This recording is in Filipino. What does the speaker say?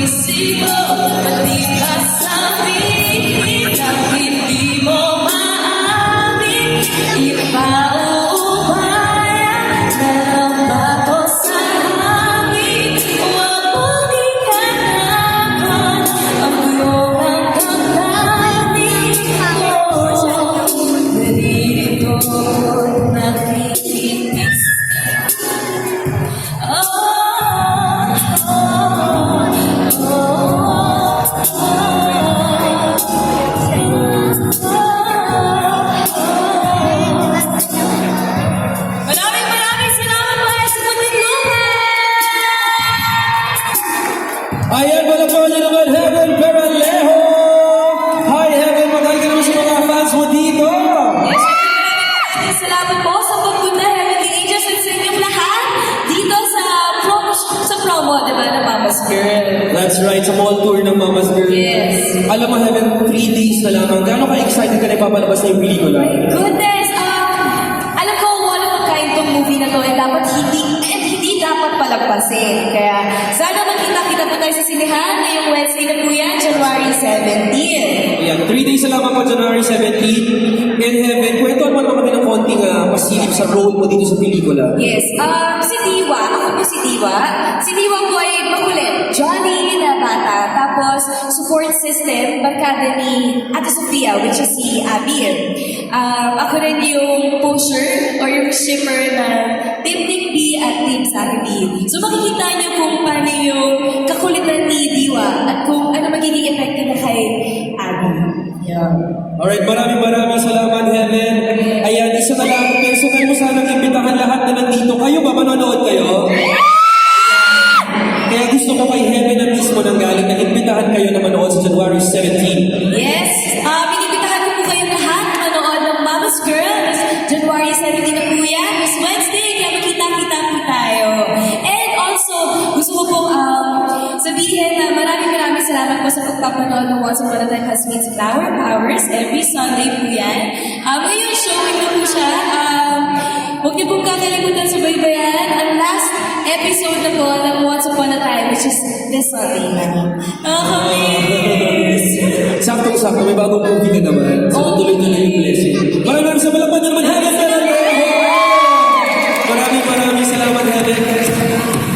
resibo, pati ka sabihin na hindi mo maamin. Ipaubaya na lang ba ko sa hangin? Huwag mong ikanakan ang iyong damdamin ko. Narito nakikinis. Maraming salamat mga sa Muntinlupa! Ayan, wala po nyo naman, Heaven Peralejo! Hi, Heaven! Magkali ka naman sa mga fans mo dito! Yes, maraming salamat po sa pagpunta, Heavenly Angels, at sa inyong lahat dito sa promo, diba, na Mama's Girl. That's right, sa mall tour ng Mama's Girl. Yes. Alam mo, Heaven, 3 days na lamang. Gano'n ka-excited ka na ipapalabas na yung pelikula? Goodness! Alam ko, one of a kind tong movie na to, and dapat hindi dapat palagpasin. Kaya, sana magkita-kita po tayo sa sinihan ngayong Wednesday na po yan, January 17. Ayan, 3 days na lamang po, January 17. And Heaven, kwento mo naman kami ng konting pasilip sa role mo dito sa pelikula. Yes, si Diwa, ako po si Diwa. Si Diwa po ay makulit, jolly na bata. Tapos, support system, barkada ni Ate Sofia, which is si Abir. Ako rin yung pusher or yung shipper na Team Nick B at Team Saki B. So makikita niyo kung paano yung kakulitan ni Diwa at kung ano magiging effective na kay Abby. Yeah. Alright, maraming salamat, Heaven. Ayan, isa na lang, personal mo sanang imbitahan lahat na nandito. Kayo ba, manonood kayo? Kaya gusto ko kay Heaven na mismo nang galing na imbitahan kayo na manood sa January 17. Yes, binibitahan ko po kayong lahat manood ng Mama's Girls. January 17 na po yan, this Wednesday, kaya makita-kita po tayo. And also, gusto ko po sabihin na maraming salamat po sa pagpapanood ng Once Upon a Time Has Meets Flower Powers. Every Sunday po yan. Ngayon, showing na po siya. Huwag niyo pong kakalimutan sa baybayan. Ang last episode na po ng Once Upon a Time, which is this Sunday na. Sakto-sakto, may bagong movie ka naman. So, tuloy-tuloy yung blessing.